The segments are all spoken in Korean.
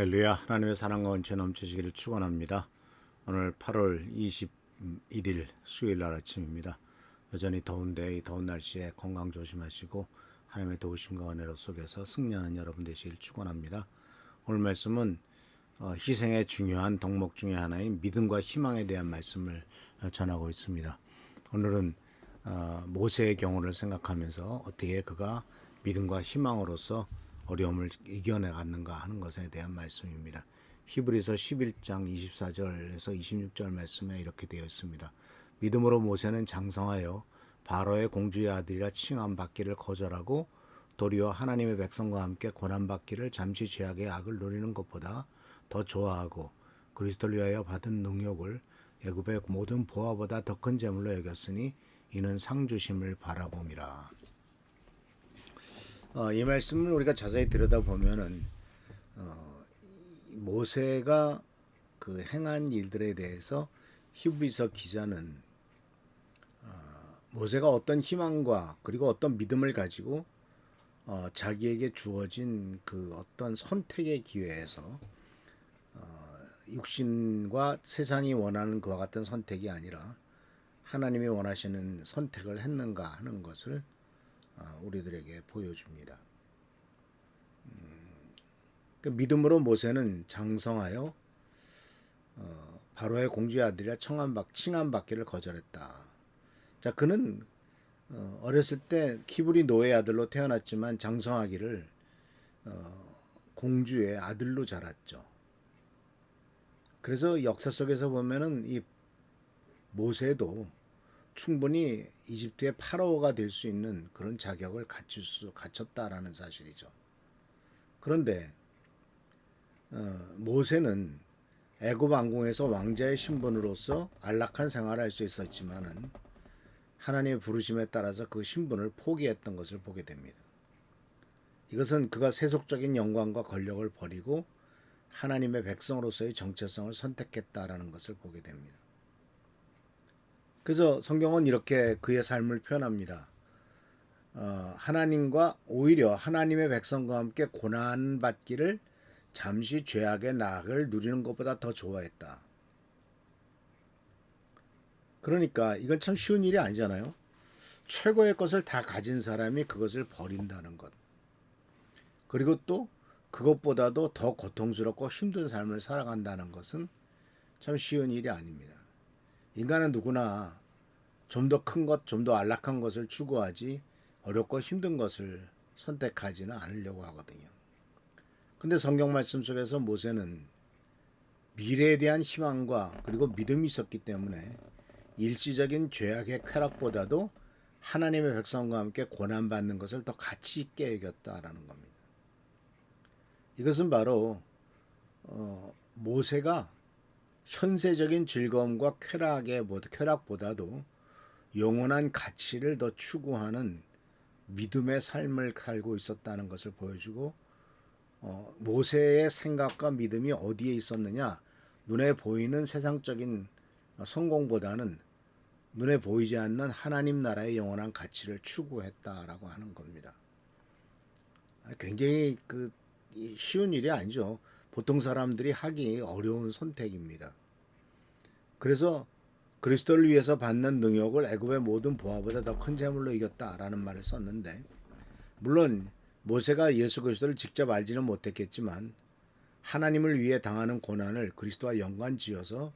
할렐루야. 하나님의 사랑과 은혜 넘치시기를 축원합니다. 오늘 8월 21일 수요일 날 아침입니다. 여전히 더운데 이 더운 날씨에 건강 조심하시고 하나님의 도우심과 은혜로 속에서 승리하는 여러분 되시길 축원합니다. 오늘 말씀은 희생의 중요한 덕목 중에 하나인 믿음과 희망에 대한 말씀을 전하고 있습니다. 오늘은 모세의 경우를 생각하면서 어떻게 그가 믿음과 희망으로서 어려움을 이겨내갔는가 하는 것에 대한 말씀입니다. 히브리서 11장 24절에서 26절 말씀에 이렇게 되어 있습니다. 믿음으로 모세는 장성하여 바로의 공주의 아들이라 칭함받기를 거절하고 도리어 하나님의 백성과 함께 고난받기를 잠시 죄악의 악을 누리는 것보다 더 좋아하고 그리스도를 위하여 받은 능력을 애굽의 모든 보화보다 더 큰 재물로 여겼으니 이는 상주심을 바라봄이라. 이 말씀을 우리가 자세히 들여다보면은 모세가 그 행한 일들에 대해서 히브리서 기자는 모세가 어떤 희망과 그리고 어떤 믿음을 가지고 자기에게 주어진 그 어떤 선택의 기회에서 육신과 세상이 원하는 그와 같은 선택이 아니라 하나님이 원하시는 선택을 했는가 하는 것을 우리들에게 보여줍니다. 믿음으로 모세는 장성하여 바로의 공주의 아들이라 칭함받기를 거절했다. 자, 그는 어렸을 때 키브리 노예 아들로 태어났지만 장성하기를 공주의 아들로 자랐죠. 그래서 역사 속에서 보면은 이 모세도 충분히 이집트의 파라오가 될 수 있는 그런 자격을 갖췄다라는 사실이죠. 그런데 모세는 애굽 왕궁에서 왕자의 신분으로서 안락한 생활을 할 수 있었지만은 하나님의 부르심에 따라서 그 신분을 포기했던 것을 보게 됩니다. 이것은 그가 세속적인 영광과 권력을 버리고 하나님의 백성으로서의 정체성을 선택했다라는 것을 보게 됩니다. 그래서 성경은 이렇게 그의 삶을 표현합니다. 하나님과 오히려 하나님의 백성과 함께 고난받기를 잠시 죄악의 낙을 누리는 것보다 더 좋아했다. 그러니까 이건 참 쉬운 일이 아니잖아요. 최고의 것을 다 가진 사람이 그것을 버린다는 것. 그리고 또 그것보다도 더 고통스럽고 힘든 삶을 살아간다는 것은 참 쉬운 일이 아닙니다. 인간은 누구나 좀 더 큰 것, 좀 더 안락한 것을 추구하지 어렵고 힘든 것을 선택하지는 않으려고 하거든요. 근데 성경 말씀 속에서 모세는 미래에 대한 희망과 그리고 믿음이 있었기 때문에 일시적인 죄악의 쾌락보다도 하나님의 백성과 함께 고난받는 것을 더 가치 있게 여겼다라는 겁니다. 이것은 바로 모세가 현세적인 즐거움과 쾌락보다도 영원한 가치를 더 추구하는 믿음의 삶을 살고 있었다는 것을 보여주고 모세의 생각과 믿음이 어디에 있었느냐? 눈에 보이는 세상적인 성공보다는 눈에 보이지 않는 하나님 나라의 영원한 가치를 추구했다라고 하는 겁니다. 굉장히 쉬운 일이 아니죠. 보통 사람들이 하기 어려운 선택입니다. 그래서 그리스도를 위해서 받는 능력을 애굽의 모든 보화보다 더 큰 재물로 이겼다라는 말을 썼는데, 물론 모세가 예수 그리스도를 직접 알지는 못했겠지만 하나님을 위해 당하는 고난을 그리스도와 연관지어서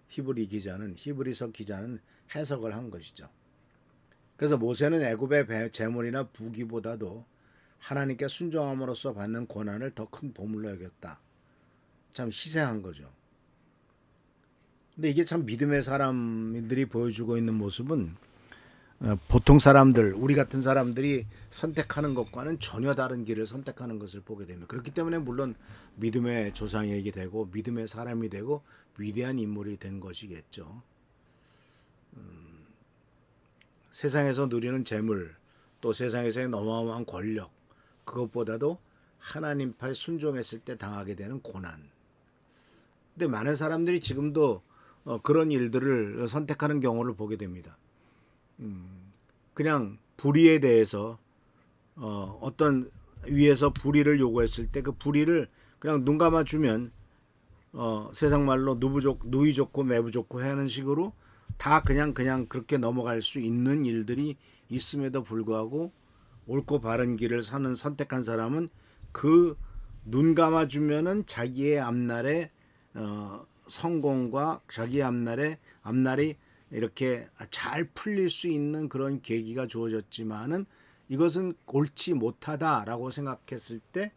히브리서 기자는 해석을 한 것이죠. 그래서 모세는 애굽의 재물이나 부귀보다도 하나님께 순종함으로써 받는 고난을 더 큰 보물로 여겼다. 참 희생한 거죠. 근데 이게 참 믿음의 사람들이 보여주고 있는 모습은 보통 사람들, 우리 같은 사람들이 선택하는 것과는 전혀 다른 길을 선택하는 것을 보게 됩니다. 그렇기 때문에 물론 믿음의 조상이 되고 믿음의 사람이 되고 위대한 인물이 된 것이겠죠. 세상에서 누리는 재물, 또 세상에서의 어마어마한 권력, 그것보다도 하나님 팔 순종했을 때 당하게 되는 고난. 근데 많은 사람들이 지금도 그런 일들을 선택하는 경우를 보게 됩니다. 그냥 불의에 대해서 어떤 위에서 불의를 요구했을 때 그 불의를 그냥 눈 감아주면 세상 말로 누이 좋고 매부 좋고 하는 식으로 다 그냥 그렇게 넘어갈 수 있는 일들이 있음에도 불구하고 옳고 바른 길을 사는 선택한 사람은 그 눈 감아주면은 자기의 앞날에 성공과 자기의 앞날이 이렇게 잘 풀릴 수 있는 그런 계기가 주어졌지만은 이것은 옳지 못하다라고 생각했을 때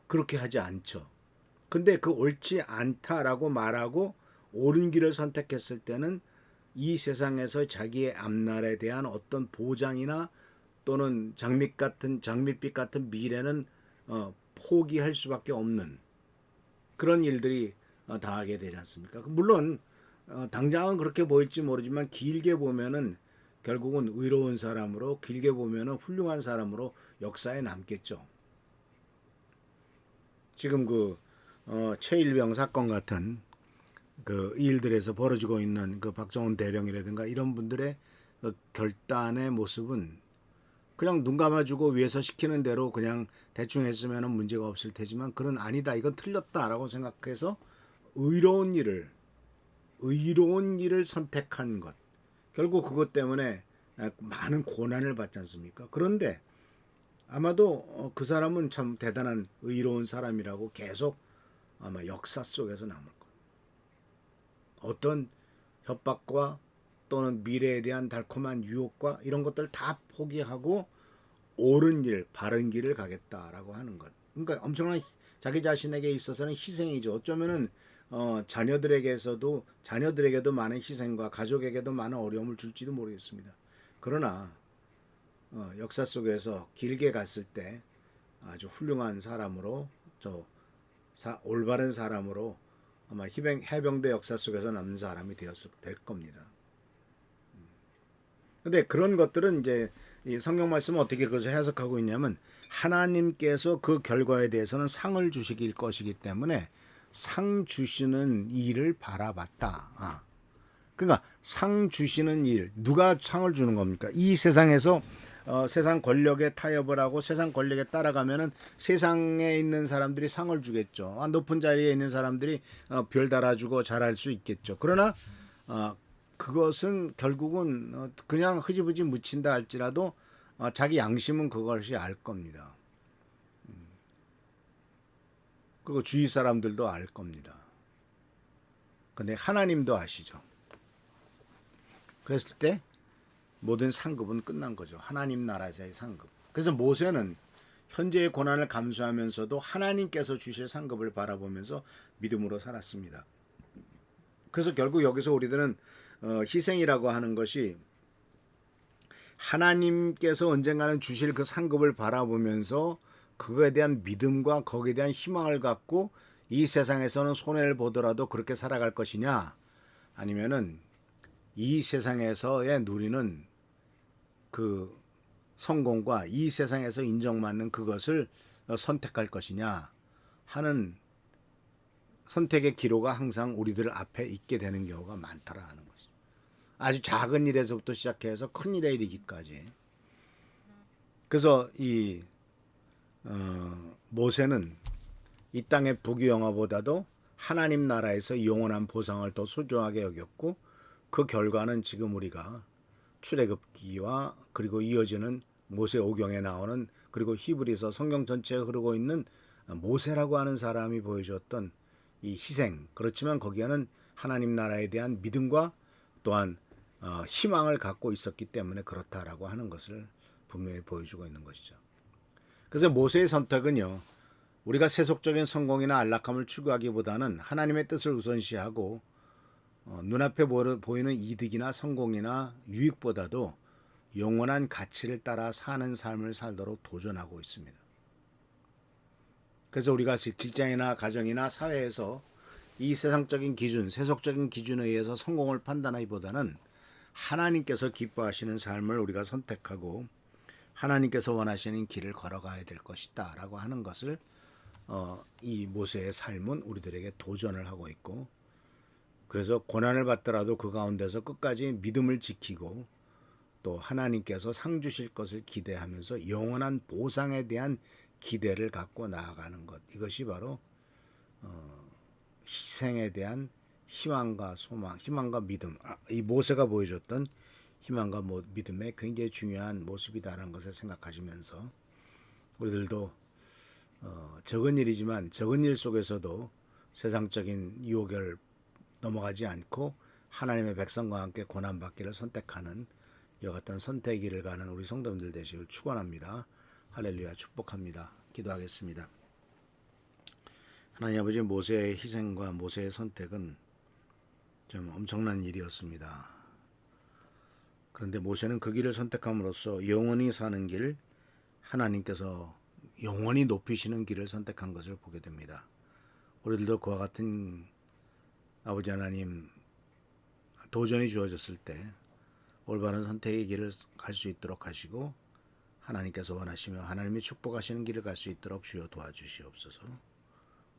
그렇게 하지 않죠. 근데 그 옳지 않다라고 말하고 옳은 길을 선택했을 때는 이 세상에서 자기의 앞날에 대한 어떤 보장이나 또는 장밋빛 같은 미래는 포기할 수밖에 없는 그런 일들이 당하게 되지 않습니까? 물론 당장은 그렇게 보일지 모르지만 길게 보면은 결국은 의로운 사람으로 길게 보면은 훌륭한 사람으로 역사에 남겠죠. 지금 최일병 사건 같은 그 일들에서 벌어지고 있는 그 박정훈 대령이라든가 이런 분들의 결단의 모습은 그냥 눈 감아주고 위에서 시키는 대로 그냥 대충 했으면 문제가 없을 테지만 그런 아니다 이건 틀렸다라고 생각해서 의로운 일을 선택한 것 결국 그것 때문에 많은 고난을 받지 않습니까? 그런데 아마도 그 사람은 참 대단한 의로운 사람이라고 계속 아마 역사 속에서 남을 거예요. 어떤 협박과 또는 미래에 대한 달콤한 유혹과 이런 것들 다 포기하고 옳은 일, 바른 길을 가겠다라고 하는 것. 그러니까 엄청난 자기 자신에게 있어서는 희생이죠. 어쩌면은 자녀들에게도 많은 희생과 가족에게도 많은 어려움을 줄지도 모르겠습니다. 그러나 역사 속에서 길게 갔을 때 아주 훌륭한 사람으로 올바른 사람으로 아마 해병대 역사 속에서 남는 사람이 될 겁니다. 근데 그런 것들은 이제 이 성경 말씀은 어떻게 그것을 해석하고 있냐면 하나님께서 그 결과에 대해서는 상을 주시길 것이기 때문에 상 주시는 일을 바라봤다. 그러니까 상 주시는 일 누가 상을 주는 겁니까? 이 세상에서 세상 권력에 타협을 하고 세상 권력에 따라가면은 세상에 있는 사람들이 상을 주겠죠. 높은 자리에 있는 사람들이 별 달아주고 잘할 수 있겠죠. 그러나 그것은 결국은 그냥 흐지부지 묻힌다 할지라도 자기 양심은 그것이 알 겁니다. 그리고 주위 사람들도 알 겁니다. 근데 하나님도 아시죠. 그랬을 때 모든 상급은 끝난 거죠. 하나님 나라에서의 상급. 그래서 모세는 현재의 고난을 감수하면서도 하나님께서 주실 상급을 바라보면서 믿음으로 살았습니다. 그래서 결국 여기서 우리들은 희생이라고 하는 것이 하나님께서 언젠가는 주실 그 상급을 바라보면서 그거에 대한 믿음과 거기에 대한 희망을 갖고 이 세상에서는 손해를 보더라도 그렇게 살아갈 것이냐 아니면은 이 세상에서의 누리는 그 성공과 이 세상에서 인정받는 그것을 선택할 것이냐 하는 선택의 기로가 항상 우리들 앞에 있게 되는 경우가 많더라는 거죠. 아주 작은 일에서부터 시작해서 큰 일에 이르기까지. 그래서 이 모세는 이 땅의 부귀영화보다도 하나님 나라에서 영원한 보상을 더 소중하게 여겼고 그 결과는 지금 우리가 출애굽기와 그리고 이어지는 모세오경에 나오는 그리고 히브리서 성경 전체에 흐르고 있는 모세라고 하는 사람이 보여줬던 이 희생 그렇지만 거기에는 하나님 나라에 대한 믿음과 또한 희망을 갖고 있었기 때문에 그렇다라고 하는 것을 분명히 보여주고 있는 것이죠. 그래서 모세의 선택은요. 우리가 세속적인 성공이나 안락함을 추구하기보다는 하나님의 뜻을 우선시하고 눈앞에 보이는 이득이나 성공이나 유익보다도 영원한 가치를 따라 사는 삶을 살도록 도전하고 있습니다. 그래서 우리가 직장이나 가정이나 사회에서 이 세상적인 기준, 세속적인 기준에 의해서 성공을 판단하기보다는 하나님께서 기뻐하시는 삶을 우리가 선택하고 하나님께서 원하시는 길을 걸어가야 될 것이다 라고 하는 것을 이 모세의 삶은 우리들에게 도전을 하고 있고 그래서 고난을 받더라도 그 가운데서 끝까지 믿음을 지키고 또 하나님께서 상 주실 것을 기대하면서 영원한 보상에 대한 기대를 갖고 나아가는 것. 이것이 바로 희생에 대한 희망과 소망, 희망과 믿음. 이 모세가 보여줬던 희망과 믿음의 굉장히 중요한 모습이다라는 것을 생각하시면서 우리들도 적은 일이지만 적은 일 속에서도 세상적인 유혹을 넘어가지 않고 하나님의 백성과 함께 고난받기를 선택하는 이와 같은 선택의 길을 가는 우리 성도님들 되시길 축원합니다. 할렐루야, 축복합니다. 기도하겠습니다. 하나님 아버지, 모세의 희생과 모세의 선택은 좀 엄청난 일이었습니다. 그런데 모세는 그 길을 선택함으로써 영원히 사는 길, 하나님께서 영원히 높이시는 길을 선택한 것을 보게 됩니다. 우리들도 그와 같은 아버지 하나님 도전이 주어졌을 때 올바른 선택의 길을 갈 수 있도록 하시고 하나님께서 원하시며 하나님이 축복하시는 길을 갈 수 있도록 주여 도와주시옵소서.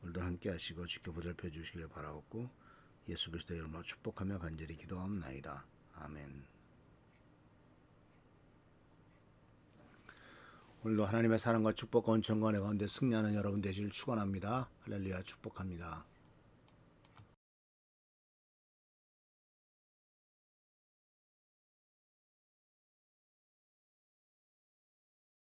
오늘도 함께 하시고 지켜보살펴 주시길 바라옵고 예수 그리스도의 이름으로 축복하며 간절히 기도하옵나이다. 아멘. 오늘도 하나님의 사랑과 축복과 은총과 은혜 가운데 승리하는 여러분 되시길 축원합니다. 할렐루야, 축복합니다.